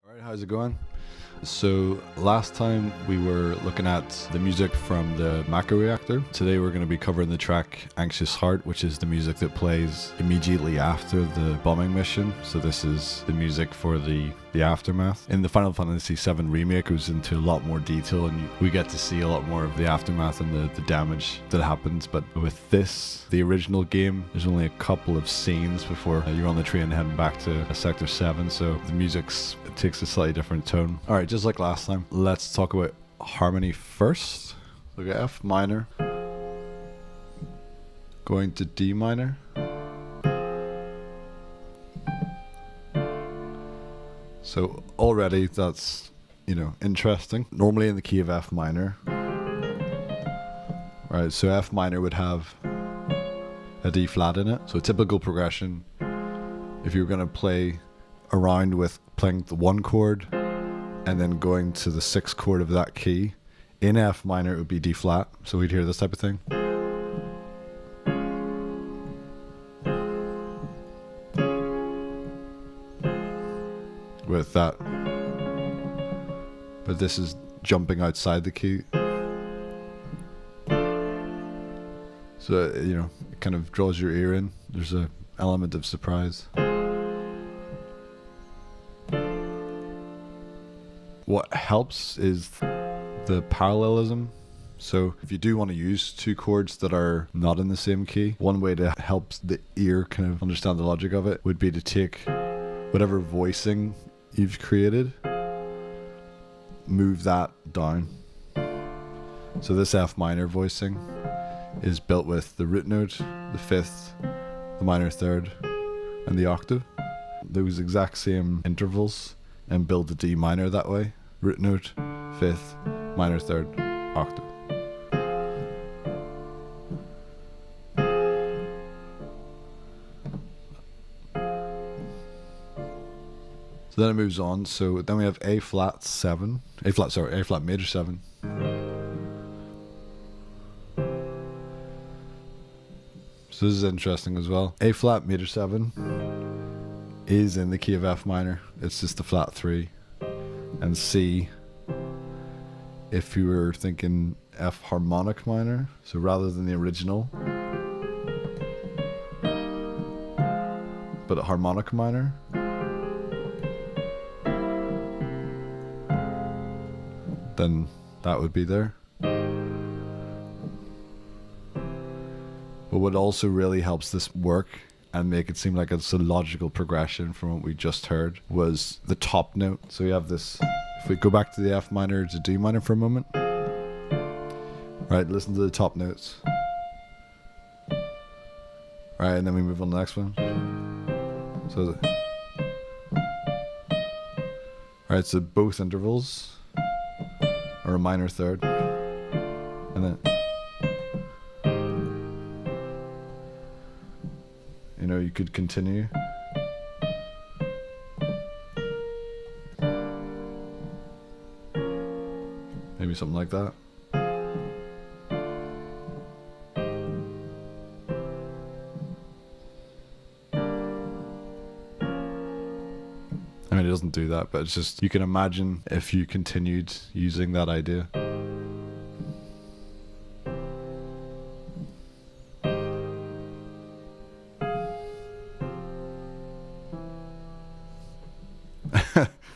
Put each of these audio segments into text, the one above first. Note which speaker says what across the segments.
Speaker 1: Alright, how's it going? So last time we were looking at the music from the Mako Reactor. Today we're going to be covering the track Anxious Heart, which is the music that plays immediately after the bombing mission. So this is the music for the aftermath. In the Final Fantasy VII remake, it goes into a lot more detail and we get to see a lot more of the aftermath and the damage that happens. But with this, the original game, there's only a couple of scenes before you're on the train heading back to Sector 7, so the it takes a slightly different tone. Alright, just like last time, let's talk about harmony first. Look at F minor, going to D minor, so already that's, interesting. Normally in the key of F minor, right, so F minor would have a D flat in it. So a typical progression, if you're going to play around with playing the 1 chord and then going to the 6th chord of that key, in F minor it would be D flat, so we'd hear this type of thing. With that, but this is jumping outside the key, so it kind of draws your ear in. There's an element of surprise. What helps is the parallelism. So if you do want to use 2 chords that are not in the same key, one way to help the ear kind of understand the logic of it would be to take whatever voicing you've created, move that down. So this F minor voicing is built with the root note, the 5th, the minor 3rd, and the octave. Those exact same intervals, and build the D minor that way. Root note, 5th, minor 3rd, octave. So then it moves on. So then we have A flat major 7. So this is interesting as well. A flat major 7 is in the key of F minor. It's just the flat 3. And C, if you were thinking F harmonic minor, so rather than the original, but a harmonic minor, then that would be there. But what also really helps this work and make it seem like it's a logical progression from what we just heard was the top note. So we have this, if we go back to the F minor to D minor for a moment. Right, listen to the top notes. Right, and then we move on to the next one. So right, so both intervals are a minor 3rd. And then you could continue. Maybe something like that. I mean, it doesn't do that, but it's just, you can imagine if you continued using that idea.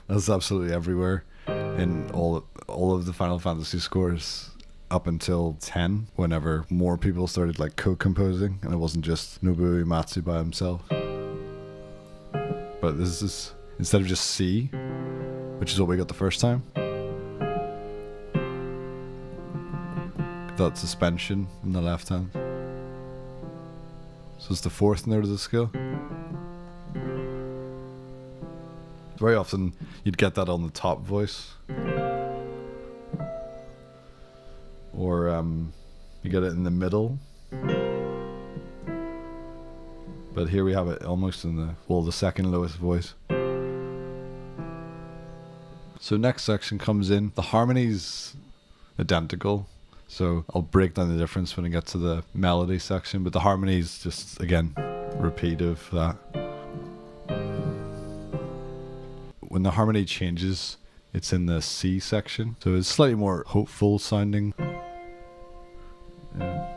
Speaker 1: That's absolutely everywhere in all of the Final Fantasy scores up until 10, whenever more people started like co-composing and it wasn't just Nobuo Uematsu by himself. But this is, instead of just C, which is what we got the first time, that suspension in the left hand. So it's the 4th note of the scale. Very often you'd get that on the top voice, or you get it in the middle, but here we have it almost in the second lowest voice. So next section comes in, the harmony's identical, so I'll break down the difference when I get to the melody section, but the harmony's just, again, repeat of that. when the harmony changes, it's in the C section. So it's slightly more hopeful sounding. Yeah.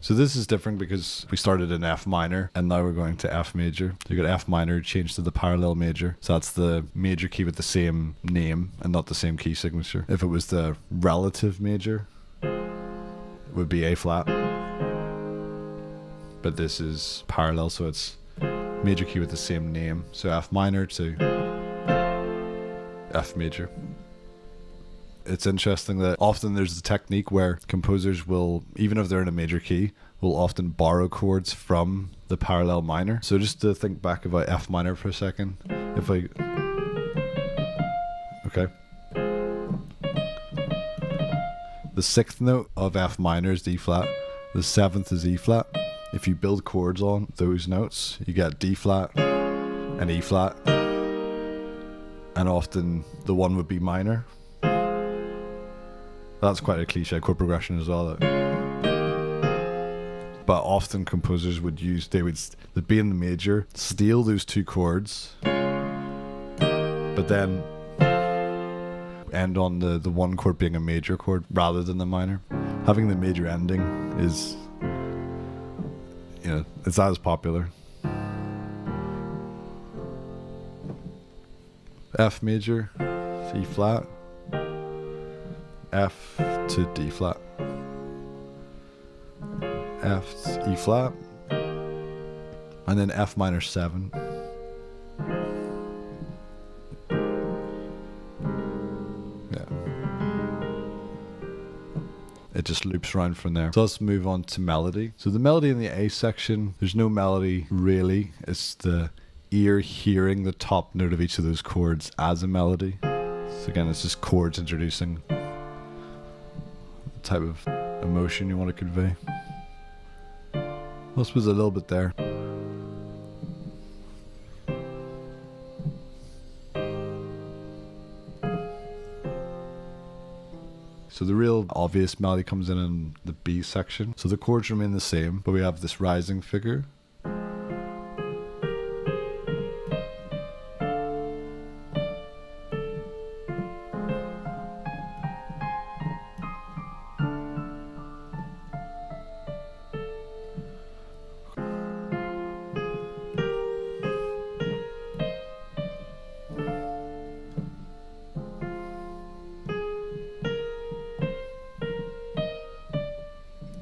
Speaker 1: So this is different because we started in F minor and now we're going to F major. So you got F minor changed to the parallel major. So that's the major key with the same name and not the same key signature. If it was the relative major, it would be A flat. But this is parallel, so it's major key with the same name. So F minor to F major. It's interesting that often there's a technique where composers will, even if they're in a major key, will often borrow chords from the parallel minor. So just to think back about F minor for a second, if I... Okay. The 6th note of F minor is D flat. The 7th is E flat. If you build chords on those notes, you get D flat and E flat. And often the one would be minor. That's quite a cliche chord progression as well. But often composers would use, they'd be in the major, steal those two chords, but then end on the one chord being a major chord rather than the minor. Having the major ending is, you know, it's not as popular. F major, C flat, F to D flat, F to E flat, and then F minor 7. Yeah. It just loops around from there. So let's move on to melody. So the melody in the A section, there's no melody really. It's the ear hearing the top note of each of those chords as a melody. So again, it's just chords introducing type of emotion you want to convey. This was a little bit there. So the real obvious melody comes in the B section. So the chords remain the same, but we have this rising figure.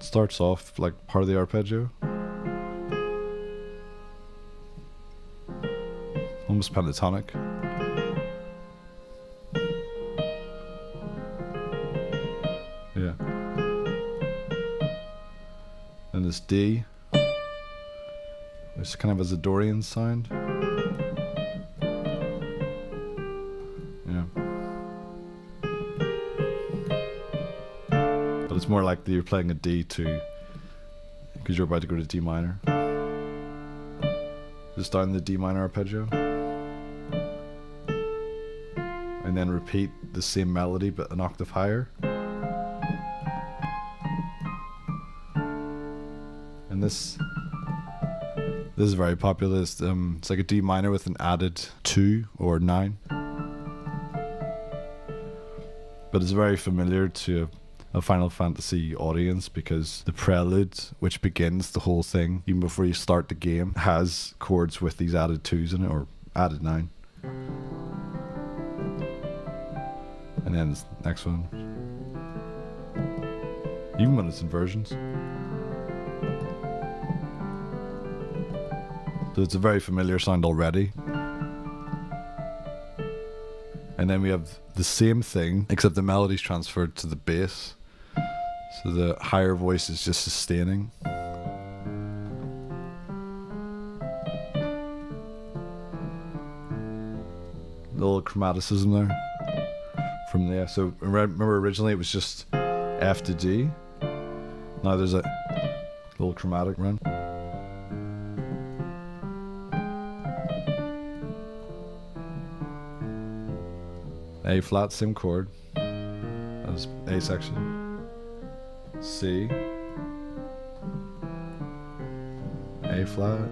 Speaker 1: Starts off like part of the arpeggio, almost pentatonic. Yeah. And this D, this kind of has a Dorian sound. Yeah. But it's more like you're playing a D2 because you're about to go to D minor. Just down the D minor arpeggio. And then repeat the same melody but an octave higher. And this is very popular. It's like a D minor with an added 2 or 9. But it's very familiar to a Final Fantasy audience because the prelude, which begins the whole thing, even before you start the game, has chords with these added 2s in it, or added 9. And then this next one. Even when it's inversions. So it's a very familiar sound already. And then we have the same thing, except the melody's transferred to the bass. So the higher voice is just sustaining. Little chromaticism there from the F. So remember originally it was just F to D. Now there's a little chromatic run. A flat, same chord as A section. C, A flat,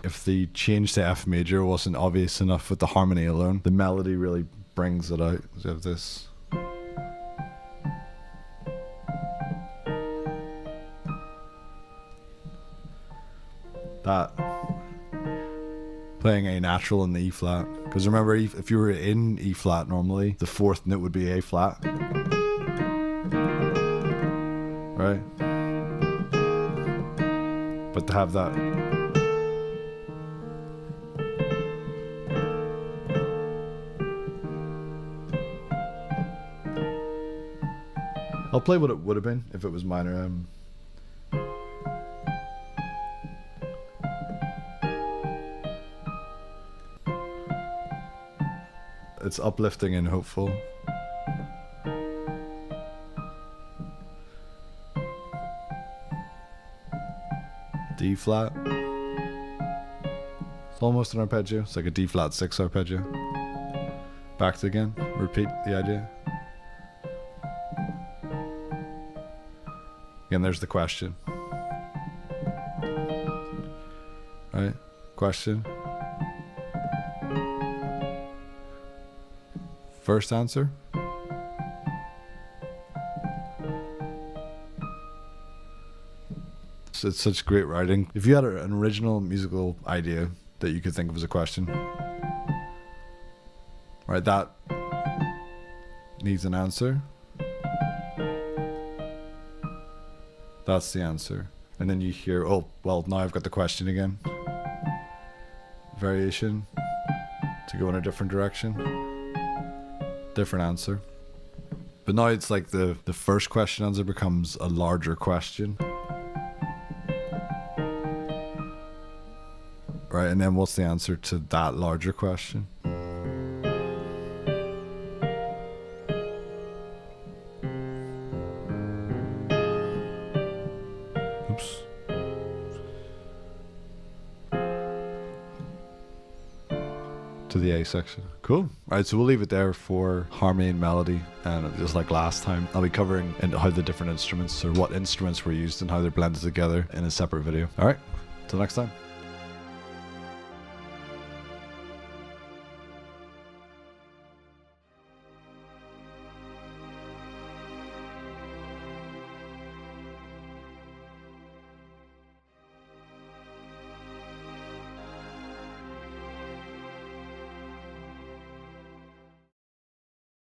Speaker 1: if the change to F major wasn't obvious enough with the harmony alone, the melody really brings it out of this. That playing A natural in the E flat, because remember, if you were in E flat normally, the fourth note would be A flat, right? But to have that I'll play what it would have been if it was minor. It's uplifting and hopeful. D flat. It's almost an arpeggio. It's like a D flat 6 arpeggio. Back to again. Repeat the idea. Again, there's the question. Right? Question. First answer. So it's such great writing. If you had an original musical idea that you could think of as a question, right, that needs an answer. That's the answer. And then you hear, oh, well, now I've got the question again. Variation to go in a different direction. Different answer. But now it's like the first question answer becomes a larger question. Right, and then what's the answer to that larger question? Oops. To the A section. Cool. Alright, so we'll leave it there for harmony and melody, and just like last time, I'll be covering how the different instruments, or what instruments were used and how they're blended together in a separate video. Alright, till next time.